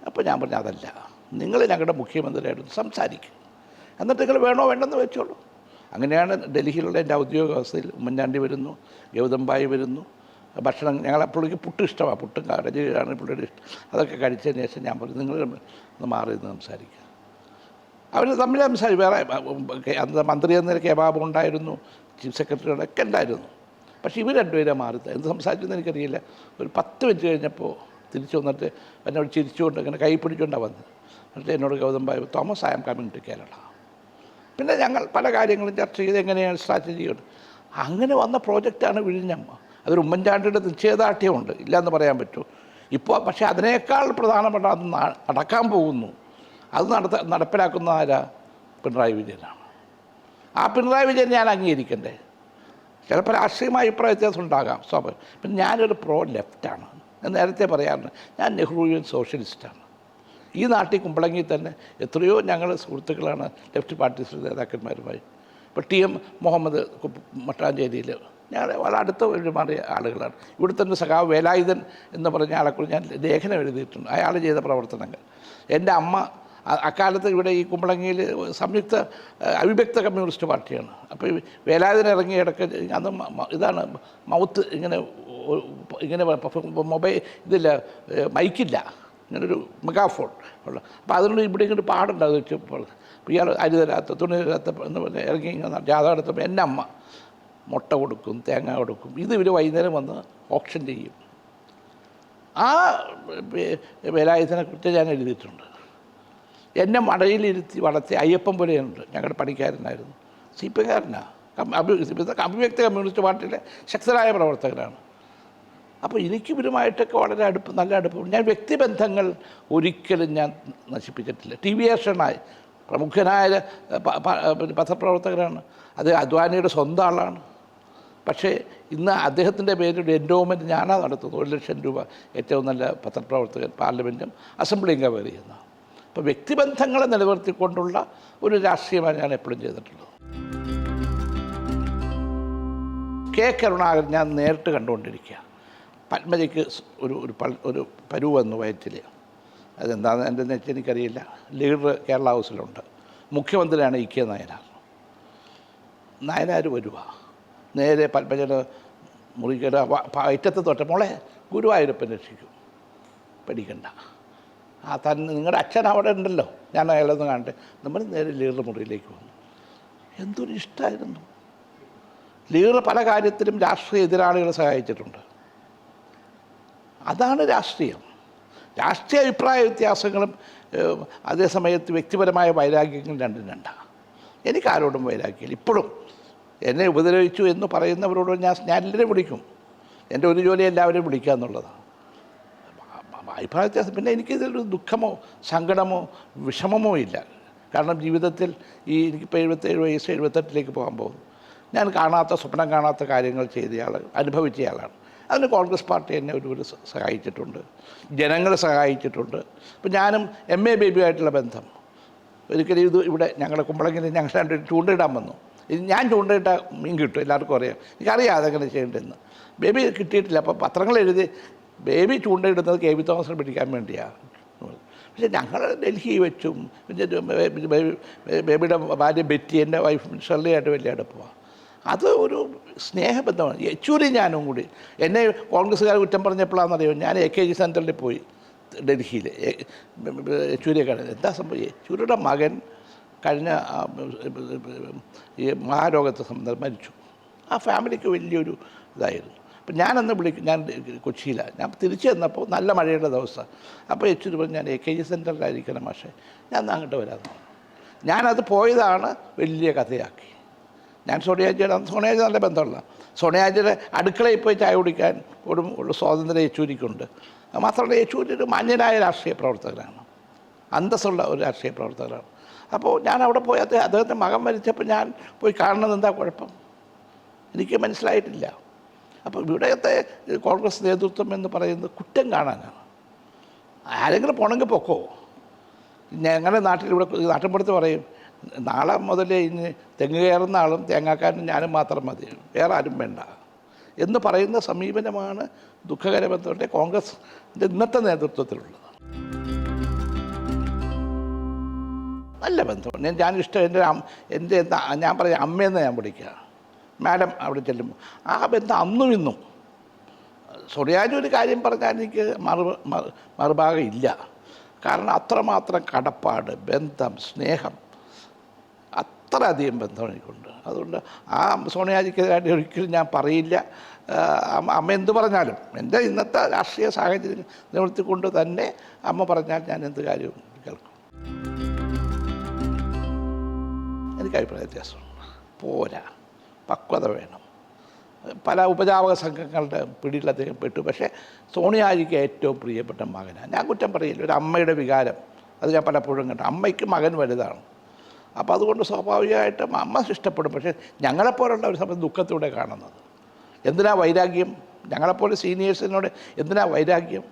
അപ്പോൾ ഞാൻ പറഞ്ഞു, അതല്ല, നിങ്ങൾ ഞങ്ങളുടെ മുഖ്യമന്ത്രിയായിട്ട് സംസാരിക്കും, എന്നിട്ട് നിങ്ങൾ വേണോ വേണ്ടെന്ന് വെച്ചോളൂ. അങ്ങനെയാണ് ഡൽഹിയിലുള്ള എൻ്റെ ഔദ്യോഗിക വ്യവസ്ഥയിൽ ഉമ്മൻചാണ്ടി വരുന്നു, ഗൗതം ഭായി വരുന്നു. ഭക്ഷണം പുള്ളിക്ക് പുട്ട് ഇഷ്ടമാണ്, പുട്ടും കടലാണ് പുള്ളിയുടെ ഇഷ്ടം. അതൊക്കെ കഴിച്ചതിന് ശേഷം ഞാൻ പറഞ്ഞു, നിങ്ങൾ ഒന്ന് മാറി നിന്ന് സംസാരിക്കുക. അവർ തമ്മിൽ വേറെ അന്ന് മന്ത്രി എന്ന കെബാബ് ഉണ്ടായിരുന്നു, ചീഫ് സെക്രട്ടറികളൊക്കെ ഉണ്ടായിരുന്നു. പക്ഷേ ഇവർ രണ്ടുപേരെ മാറി എന്ത് സംസാരിച്ചെന്ന് എനിക്കറിയില്ല. ഒരു 10 മിനിറ്റ് കഴിഞ്ഞപ്പോൾ തിരിച്ചു വന്നിട്ട് എന്നോട് ചിരിച്ചുകൊണ്ട് ഇങ്ങനെ കൈ പിടിച്ചുകൊണ്ടാണ് വന്നത്. എന്നിട്ട് എന്നോട് Gautham bhai, Thomas, I am coming to Kerala. പിന്നെ ഞങ്ങൾ പല കാര്യങ്ങളും ചർച്ച ചെയ്ത് എങ്ങനെയാണ് സ്ട്രാറ്റജി ഉണ്ട്. അങ്ങനെ വന്ന പ്രോജക്റ്റാണ് വിഴിഞ്ഞം. അതൊരു ഉമ്മൻചാണ്ടിയുടെ നിശ്ചയദാർഢ്യമുണ്ട്, ഇല്ലയെന്ന് പറയാൻ പറ്റൂ ഇപ്പോൾ. പക്ഷേ അതിനേക്കാൾ പ്രധാനപ്പെട്ട അത് നടക്കാൻ പോകുന്നു. അത് നടപ്പിലാക്കുന്ന ആരാ? പിണറായി വിജയനാണ്. ആ പിണറായി വിജയൻ ഞാൻ അംഗീകരിക്കണ്ടേ? ചിലപ്പോൾ രാഷ്ട്രീയമായ അഭിപ്രായ വ്യത്യാസം ഉണ്ടാകാം, സ്വാഭാവികം. പിന്നെ ഞാനൊരു പ്രോ ലെഫ്റ്റാണ്. ഞാൻ നേരത്തെ പറയാറുണ്ട്, ഞാൻ നെഹ്റുവിയൻ സോഷ്യലിസ്റ്റാണ്. ഈ നാട്ടിൽ കുമ്പളങ്ങിയിൽ തന്നെ എത്രയോ ഞങ്ങൾ സുഹൃത്തുക്കളാണ് ലെഫ്റ്റ് പാർട്ടീസ് നേതാക്കന്മാരുമായി. ഇപ്പോൾ ടി.എം. മുഹമ്മദ് മട്ടാഞ്ചേരിയിൽ ഞങ്ങൾ വളരെ അടുത്ത മാറിയ ആളുകളാണ്. ഇവിടെ തന്നെ സഖാവ് വേലായുധൻ എന്ന് പറഞ്ഞ ആളെക്കുറിച്ച് ഞാൻ ലേഖനം എഴുതിയിട്ടുണ്ട്, അയാൾ ചെയ്ത പ്രവർത്തനങ്ങൾ. എൻ്റെ അമ്മ അക്കാലത്ത് ഇവിടെ ഈ കുമ്പളങ്ങിയിൽ സംയുക്ത അവിഭക്ത കമ്മ്യൂണിസ്റ്റ് പാർട്ടിയാണ്. അപ്പോൾ ഈ വേലായുധൻ ഇറങ്ങിയ ഇടയ്ക്ക് അന്ന് ഇതാണ് മൗത്ത് ഇങ്ങനെ മൊബൈൽ ഇതില്ല, മൈക്കില്ല, ഇങ്ങനൊരു മെഗാഫോൺ ഉള്ള. അപ്പോൾ അതുകൊണ്ട് ഇവിടെ ഇങ്ങോട്ട് പാടുണ്ടാകും വെച്ചപ്പോൾ ഇയാൾ അരി തരാത്ത തുണി തരാത്ത എന്ന് പറഞ്ഞ് ഇറങ്ങി ഇങ്ങനെ ജാഥ നടത്തുമ്പോൾ എൻ്റെ അമ്മ മുട്ട കൊടുക്കും, തേങ്ങ കൊടുക്കും. ഇത് ഇവർ വൈകുന്നേരം വന്ന് ഓപ്ഷൻ ചെയ്യും. ആ വേലായുധനെ കുറിച്ച് ഞാൻ എഴുതിയിട്ടുണ്ട്. എന്നെ മടയിലിരുത്തി വളർത്തി അയ്യപ്പൻ പോലെയുണ്ട്. ഞങ്ങളുടെ പണിക്കാരനായിരുന്നു, CPI-കാരനാണ്, അഭിവ്യക്ത കമ്മ്യൂണിസ്റ്റ് പാർട്ടിയിലെ ശക്തരായ പ്രവർത്തകരാണ്. അപ്പോൾ എനിക്ക് ഇവരുമായിട്ടൊക്കെ വളരെ നല്ല അടുപ്പം. ഞാൻ വ്യക്തിബന്ധങ്ങൾ ഒരിക്കലും ഞാൻ നശിപ്പിച്ചിട്ടില്ല. TV ഏഷനായി പ്രമുഖനായ പത്രപ്രവർത്തകരാണ്, അത് അദ്വാനിയുടെ സ്വന്തം ആളാണ്. പക്ഷേ ഇന്ന് അദ്ദേഹത്തിൻ്റെ പേരിൽ എൻഡോമെൻറ്റ് ഞാനാണ് നടത്തുന്നത്. 1 ലക്ഷം രൂപ ഏറ്റവും നല്ല പത്രപ്രവർത്തകൻ, പാർലമെൻറ്റും അസംബ്ലിയും കവർ ചെയ്യുന്ന. അപ്പോൾ വ്യക്തിബന്ധങ്ങളെ നിലനിർത്തിക്കൊണ്ടുള്ള ഒരു രാഷ്ട്രീയമാണ് ഞാൻ എപ്പോഴും ചെയ്തിട്ടുള്ളത്. കെ കരുണാകരൻ ഞാൻ നേരിട്ട് കണ്ടുകൊണ്ടിരിക്കുക. പത്മജയ്ക്ക് ഒരു പരു വന്നു വയറ്റിൽ. അതെന്താണെന്ന് എൻ്റെ വെച്ചാൽ എനിക്കറിയില്ല. ലീഡർ കേരള ഹൗസിലുണ്ട്, മുഖ്യമന്ത്രിയാണ് ഇ കെ നായനാർ. നായനാർ വരുക നേരെ പത്മജയുടെ മുറിക്കട വയറ്റത്ത് തൊട്ട മോളെ ഗുരുവായൂരപ്പൻ രക്ഷിക്കും, പേടിക്കണ്ട, നിങ്ങളുടെ അച്ഛൻ അവിടെ ഉണ്ടല്ലോ, ഞാൻ അയാളൊന്ന് കാണട്ടെ. നമ്മൾ നേരെ ലീഡർ മുറിയിലേക്ക് വന്നു. എന്തൊരു ഇഷ്ടമായിരുന്നു. ലീഡർ പല കാര്യത്തിലും രാഷ്ട്രീയ എതിരാളികളെ സഹായിച്ചിട്ടുണ്ട്. അതാണ് രാഷ്ട്രീയം. രാഷ്ട്രീയ അഭിപ്രായ വ്യത്യാസങ്ങളും അതേസമയത്ത് വ്യക്തിപരമായ വൈരാഗ്യങ്ങളും രണ്ടും രണ്ടാണ്. എനിക്കാരോടും വൈരാഗ്യമില്ല. ഇപ്പോഴും എന്നെ ഉപദ്രവിച്ചു എന്ന് പറയുന്നവരോട് ഞാൻ എല്ലാവരെയും വിളിക്കും. എൻ്റെ ഒരു ജോലി എല്ലാവരെയും വിളിക്കുക എന്നുള്ളതാണ്. അഭിപ്രായ വ്യത്യാസം. പിന്നെ എനിക്കിതിലൊരു ദുഃഖമോ സങ്കടമോ വിഷമമോ ഇല്ല. കാരണം ജീവിതത്തിൽ എനിക്കിപ്പോൾ 77 വയസ്സ് 78ലേക്ക് പോകാൻ പോകുന്നു. ഞാൻ സ്വപ്നം കാണാത്ത കാര്യങ്ങൾ ചെയ്തയാൾ, അനുഭവിച്ചയാളാണ്. അതിന് കോൺഗ്രസ് പാർട്ടി എന്നെ ഒരു സഹായിച്ചിട്ടുണ്ട്, ജനങ്ങൾ സഹായിച്ചിട്ടുണ്ട്. ഇപ്പം ഞാനും MA ബേബിയുമായിട്ടുള്ള ബന്ധം ഒരിക്കലും ഇവിടെ ഞങ്ങളുടെ കുമ്പളങ്ങിൽ ഞങ്ങൾ രണ്ടുപേരും ചൂണ്ടയിടാൻ വന്നു. ഞാൻ ചൂണ്ടയിട്ട മീൻ കിട്ടും, എല്ലാവർക്കും അറിയാം. എനിക്കറിയാം അതെങ്ങനെ ചെയ്യേണ്ടതെന്ന്. ബേബി കിട്ടിയിട്ടില്ല. അപ്പോൾ പത്രങ്ങൾ എഴുതി ബേബി ചൂണ്ടയിടുന്നത് KB തോമസിനെ പിടിക്കാൻ വേണ്ടിയാണ്. പക്ഷേ ഞങ്ങൾ ഡൽഹി വെച്ചും പിന്നെ ബേബിയുടെ ഭാര്യ ബെറ്റി, എൻ്റെ വൈഫ് ഷെർലിയായിട്ട് വലിയ അടുപ്പമാണ്. അത് ഒരു സ്നേഹബന്ധമാണ്. യെച്ചൂരി ഞാനും കൂടി എന്നെ കോൺഗ്രസ്സുകാർ കുറ്റം പറഞ്ഞപ്പോഴാണെന്നറിയോ, ഞാൻ AKG സെൻറ്ററിൽ പോയി ഡൽഹിയിൽ യെച്ചൂരിയെ കാണാൻ. എന്താ സംഭവം? യെച്ചൂരിയുടെ മകൻ കഴിഞ്ഞ ഈ മഹാരോഗത്തെ സംബന്ധിച്ച് മരിച്ചു. ആ ഫാമിലിക്ക് വലിയൊരു ഇതായിരുന്നു. അപ്പം ഞാനന്ന് ഞാൻ കൊച്ചിയിലാണ്. ഞാൻ തിരിച്ചു ചെന്നപ്പോൾ നല്ല മഴയുള്ള ദിവസം. അപ്പോൾ യെച്ചൂരി പറഞ്ഞു, ഞാൻ AKG സെൻറ്ററിലായിരിക്കണം പക്ഷേ ഞാൻ അങ്ങോട്ട് വരാമെന്ന് പറഞ്ഞു. ഞാനത് പോയതാണ് വലിയ കഥയാക്കി. ഞാൻ സോണിയാജി നല്ല ബന്ധമുള്ള സോണിയാജിയുടെ അടുക്കളയിൽ പോയി ചായ കുടിക്കാൻ ഉള്ള സ്വാതന്ത്ര്യം യെച്ചൂരിക്കുണ്ട്. മാത്രമല്ല യെച്ചൂരി ഒരു മാന്യനായ രാഷ്ട്രീയ പ്രവർത്തകരാണ്, അന്തസ്സുള്ള ഒരു രാഷ്ട്രീയ പ്രവർത്തകരാണ്. അപ്പോൾ ഞാൻ അവിടെ പോയി അദ്ദേഹത്തെ മകൻ മരിച്ചപ്പോൾ ഞാൻ പോയി കാണണമെന്ന് എന്താ കുഴപ്പം എനിക്ക് മനസ്സിലായിട്ടില്ല. അപ്പോൾ ഇവിടത്തെ കോൺഗ്രസ് നേതൃത്വം എന്ന് പറയുന്നത് കുറ്റം കാണാനാണ്. ആരെങ്കിലും പോണെങ്കിൽ പൊക്കോ. ഞങ്ങളുടെ നാട്ടിൽ ഇവിടെ നാട്ടിൻപുറത്ത് പറയും, നാളെ മുതലേ ഇനി തെങ്ങ് കയറുന്ന ആളും തേങ്ങാക്കാരനും ഞാനും മാത്രം മതി, വേറെ ആരും വേണ്ട എന്ന് പറയുന്ന സമീപനമാണ് ദുഃഖകരമെന്നുകൊണ്ട് കോൺഗ്രസിൻ്റെ ഇന്നത്തെ നേതൃത്വത്തിലുള്ളത്. നല്ല ബന്ധമാണ്. ഞാനിഷ്ടം എൻ്റെ ഞാൻ പറയാം അമ്മയെന്ന് ഞാൻ വിളിക്കുക, മാഡം അവിടെ ചെല്ലുമ്പോൾ. ആ ബന്ധം അന്നും ഇന്നും. സോണിയാജി ഒരു കാര്യം പറഞ്ഞാൽ എനിക്ക് മറുഭാഗം ഇല്ല. കാരണം അത്രമാത്രം കടപ്പാട്, ബന്ധം, സ്നേഹം, അത്രയധികം ബന്ധം എനിക്കുണ്ട്. അതുകൊണ്ട് ആ സോണിയാജിക്കെതിരായിട്ട് ഒരിക്കലും ഞാൻ പറയില്ല. അമ്മ എന്ത് പറഞ്ഞാലും എൻ്റെ ഇന്നത്തെ രാഷ്ട്രീയ സാഹചര്യം നിവർത്തിക്കൊണ്ട് തന്നെ അമ്മ പറഞ്ഞാൽ ഞാൻ എന്ത് കാര്യവും കേൾക്കും. എനിക്ക് അഭിപ്രായ വ്യത്യാസമുണ്ട്. പോരാ, പക്വത വേണം. പല ഉപജാപക സംഘങ്ങളുടെ പിടിയിൽ അദ്ദേഹം പെട്ടു. പക്ഷേ സോണിയാജിക്ക് ഏറ്റവും പ്രിയപ്പെട്ട മകനാണ്. ഞാൻ കുറ്റം പറയില്ല. ഒരു അമ്മയുടെ വികാരം അത് ഞാൻ പലപ്പോഴും കണ്ടു. അമ്മയ്ക്ക് മകൻ വലുതാണ്. അപ്പോൾ അതുകൊണ്ട് സ്വാഭാവികമായിട്ടും അമ്മ ഇഷ്ടപ്പെടും. പക്ഷേ ഞങ്ങളെപ്പോലുള്ള ഒരു സമയത്ത് ദുഃഖത്തോടെ കാണുന്നത്. എന്തിനാ വൈരാഗ്യം? ഞങ്ങളെപ്പോലെ സീനിയേഴ്സിനോട് എന്തിനാ വൈരാഗ്യം?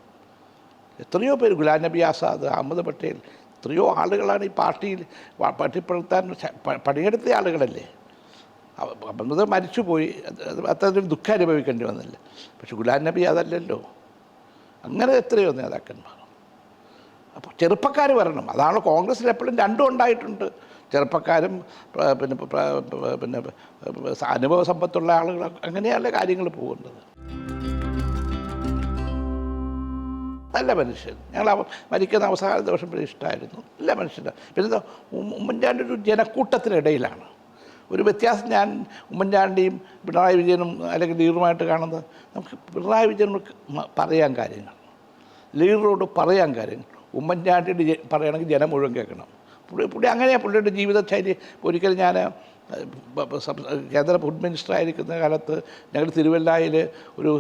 എത്രയോ പേര്, ഗുലാം നബി ആസാദ്, അഹമ്മദ് പട്ടേൽ, എത്രയോ ആളുകളാണ് ഈ പാർട്ടിയിൽ പട്ടിപ്പെടുത്താൻ പണിയെടുത്ത ആളുകളല്ലേ. അഹമ്മദ് മരിച്ചുപോയി, അത്രയും ദുഃഖം അനുഭവിക്കേണ്ടി വന്നില്ല. പക്ഷെ ഗുലാം നബി അതല്ലല്ലോ. അങ്ങനെ എത്രയോ നേതാക്കന്മാർ. അപ്പോൾ ചെറുപ്പക്കാർ വരണം. അതാണ് കോൺഗ്രസ്സിൽ എപ്പോഴും രണ്ടും ഉണ്ടായിട്ടുണ്ട്. ചെറുപ്പക്കാരും പിന്നെ അനുഭവ സമ്പത്തുള്ള ആളുകൾ, അങ്ങനെയല്ല കാര്യങ്ങൾ പോകുന്നത്. നല്ല മനുഷ്യൻ. ഞങ്ങൾ മരിക്കുന്ന അവസാന ദിവസം വരെ ഇഷ്ടമായിരുന്നു. നല്ല മനുഷ്യനാണ്. പിന്നെ ഉമ്മൻചാണ്ടി ഒരു ജനക്കൂട്ടത്തിനിടയിലാണ്. ഒരു വ്യത്യാസം ഞാൻ ഉമ്മൻചാണ്ടിയും പിണറായി വിജയനും അല്ലെങ്കിൽ ലീഡറുമായിട്ട് കാണുന്നത്, നമുക്ക് പിണറായി വിജയനോട് പറയാൻ കാര്യങ്ങൾ, ലീഡറോട് പറയാൻ കാര്യങ്ങൾ. ഉമ്മൻചാണ്ടിയുടെ പറയണമെങ്കിൽ ജനം മുഴുവൻ കേൾക്കണം. പുള്ളി അങ്ങനെയാണ് പുള്ളിയുടെ ജീവിതശൈലി. ഒരിക്കലും ഞാൻ കേന്ദ്ര ഫുഡ് മിനിസ്റ്റർ ആയിരിക്കുന്ന കാലത്ത് ഞങ്ങൾ തിരുവല്ലയിൽ ഒരു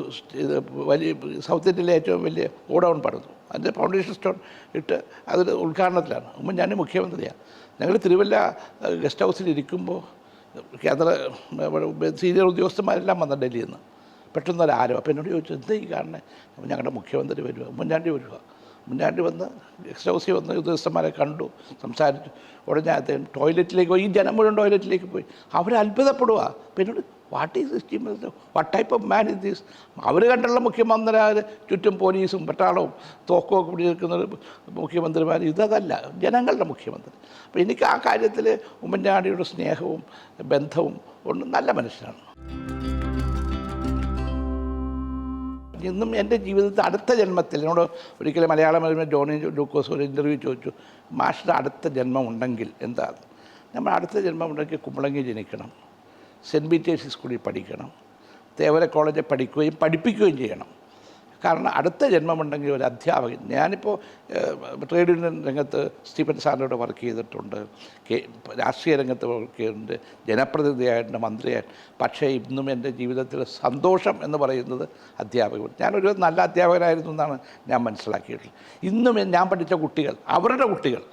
വലിയ സൗത്ത് ഇന്ത്യയിലെ ഏറ്റവും വലിയ ഗോഡൗൺ പണിതു. അതിൻ്റെ ഫൗണ്ടേഷൻ സ്റ്റോൺ ഇട്ട് അതിൽ ഉദ്ഘാടനത്തിലാണ്. ഉമ്മൻചാണ്ടി മുഖ്യമന്ത്രിയാണ്. ഞങ്ങൾ തിരുവല്ല ഗസ്റ്റ് ഹൗസിൽ ഇരിക്കുമ്പോൾ കേന്ദ്ര സീനിയർ ഉദ്യോഗസ്ഥന്മാരെല്ലാം വന്ന ഡൽഹിയിൽ നിന്ന്. പെട്ടെന്നൊരു ആരോ അപ്പോൾ എന്നോട് ചോദിച്ചു, എന്താ ഈ കാണണേ? അപ്പോൾ ഞങ്ങളുടെ മുഖ്യമന്ത്രി വരിക, ഉമ്മൻചാണ്ടി വരിക. ഉമ്മൻചാണ്ടി വന്ന് ഗസ്റ്റ് ഹൗസിൽ വന്ന് ഉദ്യോഗസ്ഥന്മാരെ കണ്ടു, സംസാരിച്ചു. ഉടനെ അദ്ദേഹം ടോയ്ലറ്റിലേക്ക് പോയി. ഈ ജനം മുഴുവൻ ടോയ്ലറ്റിലേക്ക് പോയി. അവർ അത്ഭുതപ്പെടുക. അപ്പോൾ എന്നോട്, what is this team, what type of man is this? അവർ കണ്ടുള്ള മുഖ്യമന്ത്രിമാർ, ചുറ്റും പോലീസും പട്ടാളവും തോക്കും ഒക്കെ പിടി നിൽക്കുന്ന മുഖ്യമന്ത്രിമാർ. ഇതല്ല ജനങ്ങളുടെ മുഖ്യമന്ത്രി. അപ്പോൾ എനിക്ക് ആ കാര്യത്തിൽ ഉമ്മൻചാണ്ടിയുടെ സ്നേഹവും ബന്ധവും ഉണ്ട്. നല്ല മനുഷ്യനാണ്. ഇന്നും എൻ്റെ ജീവിതത്തിൽ അടുത്ത ജന്മത്തിൽ എന്നോട് ഒരിക്കലും മലയാളം ജോണി ലൂക്കോസ് ഒരു ഇൻ്റർവ്യൂ ചോദിച്ചു, മാഷിൻ്റെ അടുത്ത ജന്മം ഉണ്ടെങ്കിൽ എന്താ? നമ്മൾ അടുത്ത ജന്മം ഉണ്ടെങ്കിൽ കുമ്പളങ്ങി ജനിക്കണം, സെൻറ്റ് പീറ്റേഴ്സ് സ്കൂളിൽ പഠിക്കണം, തേവര കോളേജിൽ പഠിക്കുകയും പഠിപ്പിക്കുകയും ചെയ്യണം. കാരണം അടുത്ത ജന്മമുണ്ടെങ്കിൽ ഒരു അധ്യാപകൻ. ഞാനിപ്പോൾ ട്രേഡ് യൂണിയൻ രംഗത്ത് സ്റ്റീഫൻ സാറിനോട് വർക്ക് ചെയ്തിട്ടുണ്ട്, രാഷ്ട്രീയ രംഗത്ത് വർക്ക് ചെയ്തിട്ടുണ്ട്, ജനപ്രതിനിധിയായിട്ടുണ്ട്, മന്ത്രിയായിട്ട്. പക്ഷേ ഇന്നും എൻ്റെ ജീവിതത്തിൽ സന്തോഷം എന്ന് പറയുന്നത് അധ്യാപകൻ. ഞാനൊരു നല്ല അധ്യാപകനായിരുന്നു എന്നാണ് ഞാൻ മനസ്സിലാക്കിയിട്ടുള്ളത്. ഇന്നും ഞാൻ പഠിച്ച കുട്ടികൾ, അവരുടെ കുട്ടികൾ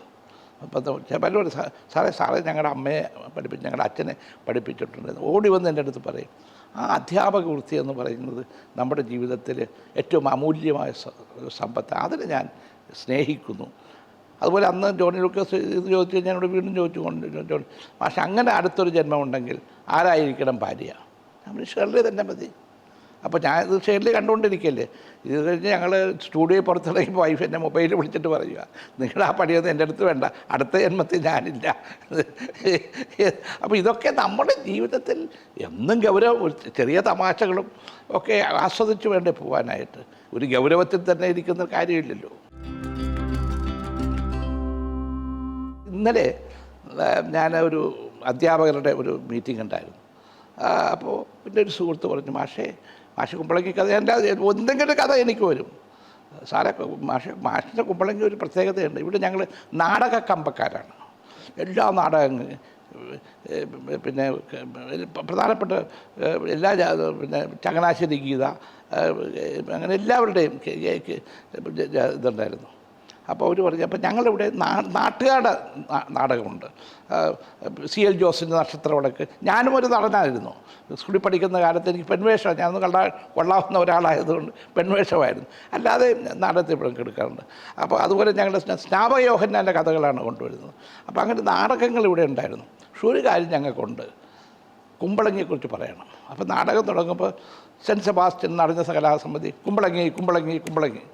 അപ്പം പലരും സാറേ ഞങ്ങളുടെ അമ്മയെ പഠിപ്പിച്ച്, ഞങ്ങളുടെ അച്ഛനെ പഠിപ്പിച്ചിട്ടുണ്ട്, ഓടി വന്ന് എൻ്റെ അടുത്ത് പറയും. ആ അധ്യാപക വൃത്തി എന്ന് പറയുന്നത് നമ്മുടെ ജീവിതത്തിൽ ഏറ്റവും അമൂല്യമായ സമ്പത്ത്. അതിനെ ഞാൻ സ്നേഹിക്കുന്നു. അതുപോലെ അന്ന് ജോണി ലൂക്കോസ് ഇത് ചോദിച്ചു കഴിഞ്ഞാൽ എന്നോട് വീണ്ടും ചോദിച്ചു, പക്ഷെ അങ്ങനെ അടുത്തൊരു ജന്മം ഉണ്ടെങ്കിൽ ആരായിരിക്കണം ഭാര്യ? നമ്മൾ ഷെർലി തന്നെ മതി. അപ്പോൾ ഞാൻ ഇത് ഷെർലി കണ്ടുകൊണ്ടിരിക്കുകയല്ലേ. ഇത് കഴിഞ്ഞ് ഞങ്ങൾ സ്റ്റുഡിയോയിൽ പുറത്തിറങ്ങിയപ്പോൾ വൈഫ് എന്നെ മൊബൈലിൽ വിളിച്ചിട്ട് പറയുക, നിങ്ങളുടെ ആ പണിയൊന്നും എൻ്റെ അടുത്ത് വേണ്ട, അടുത്ത ജന്മത്തിൽ ഞാനില്ല. അപ്പോൾ ഇതൊക്കെ നമ്മുടെ ജീവിതത്തിൽ എന്നും ഗൗരവം, ചെറിയ തമാശകളും ഒക്കെ ആസ്വദിച്ച് വേണ്ടേ പോകാനായിട്ട്. ഒരു ഗൗരവത്തിൽ തന്നെ ഇരിക്കുന്ന കാര്യമില്ലല്ലോ. ഇന്നലെ ഞാൻ ഒരു അധ്യാപകരുടെ ഒരു മീറ്റിംഗ് ഉണ്ടായിരുന്നു. അപ്പോൾ എൻ്റെ ഒരു സുഹൃത്ത് പറഞ്ഞു, മാഷ് കുമ്പളങ്ങി കഥ, എൻ്റെ എന്തെങ്കിലും കഥ എനിക്ക് വരും. സാറേ മാഷിൻ്റെ കുമ്പളങ്ങി ഒരു പ്രത്യേകതയുണ്ട്. ഇവിടെ ഞങ്ങൾ നാടക കമ്പക്കാരാണ്. എല്ലാ നാടകങ്ങൾ, പിന്നെ പ്രധാനപ്പെട്ട എല്ലാ, പിന്നെ ചങ്ങനാശ്ശേരി ഗീത, അങ്ങനെ എല്ലാവരുടെയും ഇതുണ്ടായിരുന്നു. അപ്പോൾ അവർ പറഞ്ഞു, അപ്പോൾ ഞങ്ങളിവിടെ നാട്ടുകാരുടെ നാടകമുണ്ട്. CL ജോസിൻ്റെ നക്ഷത്രവിളക്ക്. ഞാനും ഒരു നടനായിരുന്നു. സ്കൂളിൽ പഠിക്കുന്ന കാലത്ത് എനിക്ക് പെൺവേഷം, ഞാനൊന്ന് കൊള്ളാവുന്ന ഒരാളായതുകൊണ്ട് പെൺവേഷമായിരുന്നു. അല്ലാതെ നാടകത്തിൽ പങ്കെടുക്കാറുണ്ട്. അപ്പോൾ അതുപോലെ ഞങ്ങളുടെ സ്നാപകയോഹന്നാൻ്റെ കഥകളാണ് കൊണ്ടുവരുന്നത്. അപ്പോൾ അങ്ങനെ നാടകങ്ങൾ ഇവിടെ ഉണ്ടായിരുന്നു. പക്ഷേ ഒരു കാര്യം ഞങ്ങൾക്കുണ്ട്, കുമ്പളങ്ങിയെക്കുറിച്ച് പറയണം. അപ്പോൾ നാടകം തുടങ്ങുമ്പോൾ സെൻറ്റ് സെബാസ്റ്റ്യൻ നടന്ന കലാസമിതി കുമ്പളങ്ങി.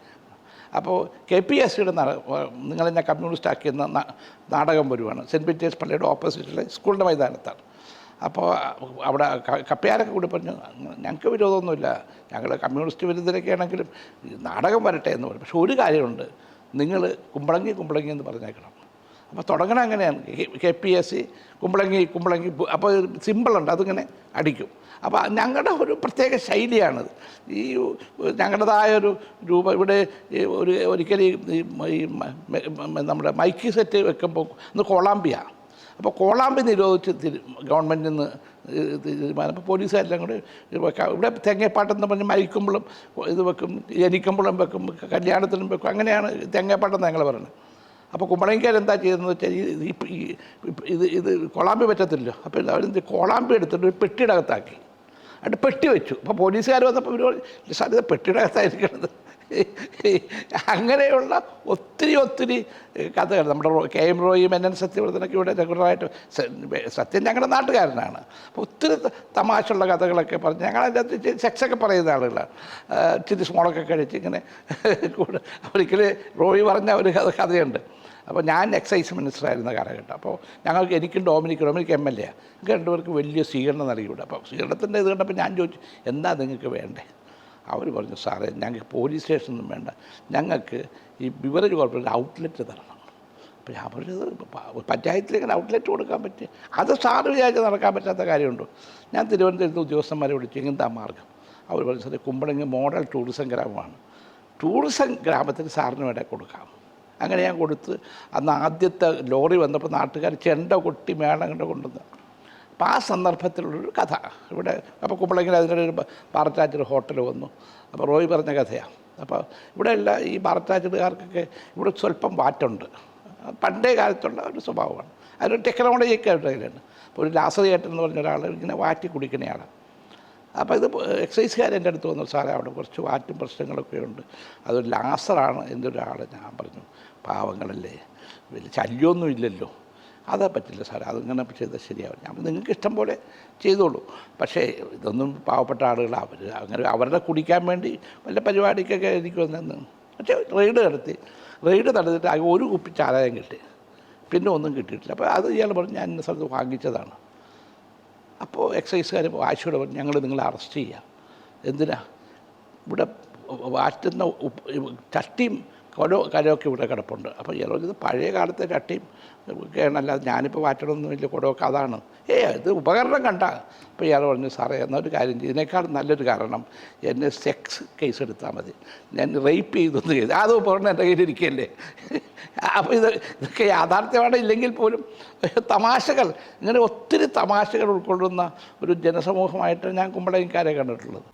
അപ്പോൾ KPSCയുടെ നിങ്ങളെന്നെ കമ്മ്യൂണിസ്റ്റ് ആക്കിയെന്ന നാടകം വരുവാണ്. സെൻറ്റ് പീറ്റേഴ്സ് പള്ളിയുടെ ഓപ്പോസിറ്റിലെ സ്കൂളിൻ്റെ മൈതാനത്താണ്. അപ്പോൾ അവിടെ കപ്പയാരൊക്കെ കൂടി പറഞ്ഞു, ഞങ്ങൾക്ക് വിരോധമൊന്നുമില്ല, ഞങ്ങൾ കമ്മ്യൂണിസ്റ്റ് വിരുദ്ധരൊക്കെ ആണെങ്കിലും നാടകം വരട്ടെ എന്ന് പറയും. പക്ഷെ ഒരു കാര്യമുണ്ട്, നിങ്ങൾ കുമ്പളങ്ങി എന്ന് പറഞ്ഞേക്കണം. അപ്പോൾ തുടങ്ങണം അങ്ങനെയാണ്. KPSC കുമ്പളങ്ങി. അപ്പോൾ സിമ്പിളുണ്ട്, അതിങ്ങനെ അടിക്കും. അപ്പോൾ ഞങ്ങളുടെ ഒരു പ്രത്യേക ശൈലിയാണത്. ഈ ഞങ്ങളുടേതായൊരു രൂപം ഇവിടെ ഒരിക്കലും ഈ നമ്മുടെ മൈക്ക് സെറ്റ് വെക്കുമ്പോൾ ഇന്ന് കോളാമ്പിയ. അപ്പോൾ കോളാമ്പി നിരോധിച്ച് ഗവൺമെൻറ്റിൽ നിന്ന് തീരുമാനം. അപ്പോൾ പോലീസുകാരെല്ലാം കൂടി ഇവിടെ തെങ്ങേപ്പാട്ടെന്ന് പറഞ്ഞ് മരിക്കുമ്പോഴും ഇത് വെക്കും, ജനിക്കുമ്പോഴും വെക്കും, കല്യാണത്തിനും വെക്കും. അങ്ങനെയാണ് തെങ്ങേപ്പാട്ടെന്ന് ഞങ്ങൾ പറയുന്നത്. അപ്പോൾ കുമ്പളങ്ങിക്കാർ എന്താ ചെയ്യുന്നത് വെച്ചാൽ ഇത് കൊളാമ്പി പറ്റത്തില്ലോ. അപ്പോൾ അവരെന്ത് കോളാമ്പി എടുത്തിട്ട് ഒരു പെട്ടിയുടെ അകത്താക്കി, എന്നിട്ട് പെട്ടി വെച്ചു. അപ്പോൾ പോലീസുകാർ വന്നപ്പോൾ ഇവർ സാർ ഇത് പെട്ടിയുടെ അകത്തായിരിക്കണത്. അങ്ങനെയുള്ള ഒത്തിരി കഥകൾ നമ്മുടെ KM റോയിയും NN സത്യവ്രതനൊക്കെ ഇവിടെ റെഗുലറായിട്ട്, സത്യം ഞങ്ങളുടെ നാട്ടുകാരനാണ്. അപ്പോൾ ഒത്തിരി തമാശയുള്ള കഥകളൊക്കെ പറഞ്ഞ് ഞങ്ങളതിൻ്റെ അകത്ത് സെക്സൊക്കെ പറയുന്ന ആളുകളാണ്. ഇച്ചിരി സ്മോളൊക്കെ കഴിച്ച് ഇങ്ങനെ ഒരിക്കൽ റോയി പറഞ്ഞ ഒരു കഥയുണ്ട്. അപ്പോൾ ഞാൻ എക്സൈസ് മിനിസ്റ്ററായിരുന്ന കാലഘട്ടം. അപ്പോൾ എനിക്കും ഡൊമിനിക്ക് MLA രണ്ടുപേർക്ക് വലിയ സ്വീകരണം നൽകിവിടെ. അപ്പോൾ സ്വീകരണത്തിൻ്റെ ഇത് കണ്ടപ്പോൾ ഞാൻ ചോദിച്ചു, എന്താ നിങ്ങൾക്ക് വേണ്ടേ? അവർ പറഞ്ഞു, സാറേ ഞങ്ങൾക്ക് പോലീസ് സ്റ്റേഷനൊന്നും വേണ്ട, ഞങ്ങൾക്ക് ഈ ബിവറേജ് കോർപ്പറേഷൻ ഔട്ട്ലെറ്റ് തരണം. അപ്പോൾ ഞാൻ പറഞ്ഞത് പഞ്ചായത്തിൽ ഇങ്ങനെ ഔട്ട്ലെറ്റ് കൊടുക്കാൻ പറ്റും, അത് സാറ് വിചാരിച്ച് നടക്കാൻ പറ്റാത്ത കാര്യമുണ്ടോ? ഞാൻ തിരുവനന്തപുരത്ത് ഉദ്യോഗസ്ഥന്മാരെ വിളിച്ചു, എന്താ മാർഗം? അവർ പറഞ്ഞു, സാറേ കുമ്പളങ്ങി മോഡൽ ടൂറിസം ഗ്രാമമാണ്, ടൂറിസം ഗ്രാമത്തിന് സാറിന് വേണേൽ കൊടുക്കാം. അങ്ങനെ ഞാൻ കൊടുത്ത് അന്ന് ആദ്യത്തെ ലോറി വന്നപ്പോൾ നാട്ടുകാർ ചെണ്ട കൊട്ടി മേളം കണ്ട് കൊണ്ടുവന്ന്. അപ്പോൾ ആ സന്ദർഭത്തിലുള്ളൊരു കഥ ഇവിടെ. അപ്പോൾ കുമ്പളങ്ങിൽ അതിനൊരു പാറച്ചാച്ചർ ഹോട്ടൽ വന്നു. അപ്പോൾ റോയി പറഞ്ഞ കഥയാണ്. അപ്പോൾ ഇവിടെയുള്ള ഈ പാറച്ചാച്ചറുകാർക്കൊക്കെ ഇവിടെ സ്വല്പം വാറ്റുണ്ട്, പണ്ടേ കാലത്തുള്ള ഒരു സ്വഭാവമാണ്. അതിനൊരു ടെക്നോളജിയൊക്കെ അവരുടെ കയ്യിലുണ്ട്. അപ്പോൾ ഒരു ലാസറിയേട്ടൻ എന്ന് പറഞ്ഞ ഒരാൾ ഇങ്ങനെ വാറ്റി കുടിക്കുന്നയാളാണ്. അപ്പോൾ ഇത് എക്സൈസുകാർ എൻ്റെ അടുത്ത് വന്നു, സാറേ അവിടെ കുറച്ച് വാറ്റും പ്രശ്നങ്ങളൊക്കെ ഉണ്ട്, അതൊരു ലാസറാണ് എൻ്റെ ഒരാൾ. ഞാൻ പറഞ്ഞു, പാവങ്ങളല്ലേ, വലിയ ശല്യമൊന്നും ഇല്ലല്ലോ, അതാ പറ്റില്ല സാറേ, അതിങ്ങനെ ചെയ്താൽ ശരിയാവും. ഞാൻ നിങ്ങൾക്ക് ഇഷ്ടം പോലെ ചെയ്തോളൂ, പക്ഷേ ഇതൊന്നും പാവപ്പെട്ട ആളുകൾ അങ്ങനെ അവരുടെ കുടിക്കാൻ വേണ്ടി വല്ല പരിപാടിക്കൊക്കെ എനിക്ക് വന്നെന്ന്. പക്ഷേ റെയ്ഡ് നടത്തിയിട്ട് ആകെ ഒരു കുപ്പി ചാരായം കിട്ടി, പിന്നെ ഒന്നും കിട്ടിയിട്ടില്ല. അപ്പോൾ അത് ഇയാൾ പറഞ്ഞു, ഞാൻ ഇന്ന സ്ഥലത്ത് വാങ്ങിച്ചതാണ്. അപ്പോൾ എക്സൈസുകാർ വാശിയോടെ പറഞ്ഞു, ഞങ്ങൾ നിങ്ങളെ അറസ്റ്റ് ചെയ്യാം. എന്തിനാ? ഇവിടെ വാറ്റുന്ന ചട്ടിയും കലമൊക്കെ ഇവിടെ കിടപ്പുണ്ട്. അപ്പോൾ ഇയാൾ ഇത് പഴയ കാലത്തെ ചട്ടിയും ഒക്കെയാണല്ലാതെ ഞാനിപ്പോൾ വാറ്റണമൊന്നുമില്ല, കുടമൊക്കെ അതാണ്. ഇത് ഉപകരണം കണ്ട. അപ്പോൾ ഇയാൾ പറഞ്ഞു, സാറേ എന്നൊരു കാര്യം ചെയ്യും, ഇതിനേക്കാൾ നല്ലൊരു കാരണം എന്നെ സെക്സ് കേസ് എടുത്താൽ മതി, ഞാൻ റേപ്പ് ചെയ്തൊന്നും ചെയ്തു, അത് ഉപകരണം എൻ്റെ കയ്യിലിരിക്കുകയല്ലേ. അപ്പോൾ ഇതൊക്കെ യാഥാർത്ഥ്യമാണ്. ഇല്ലെങ്കിൽ പോലും തമാശകൾ, ഇങ്ങനെ ഒത്തിരി തമാശകൾ ഉൾക്കൊള്ളുന്ന ഒരു ജനസമൂഹമായിട്ട് ഞാൻ കുമ്പളങ്ങിക്കാരെ കണ്ടിട്ടുള്ളത്.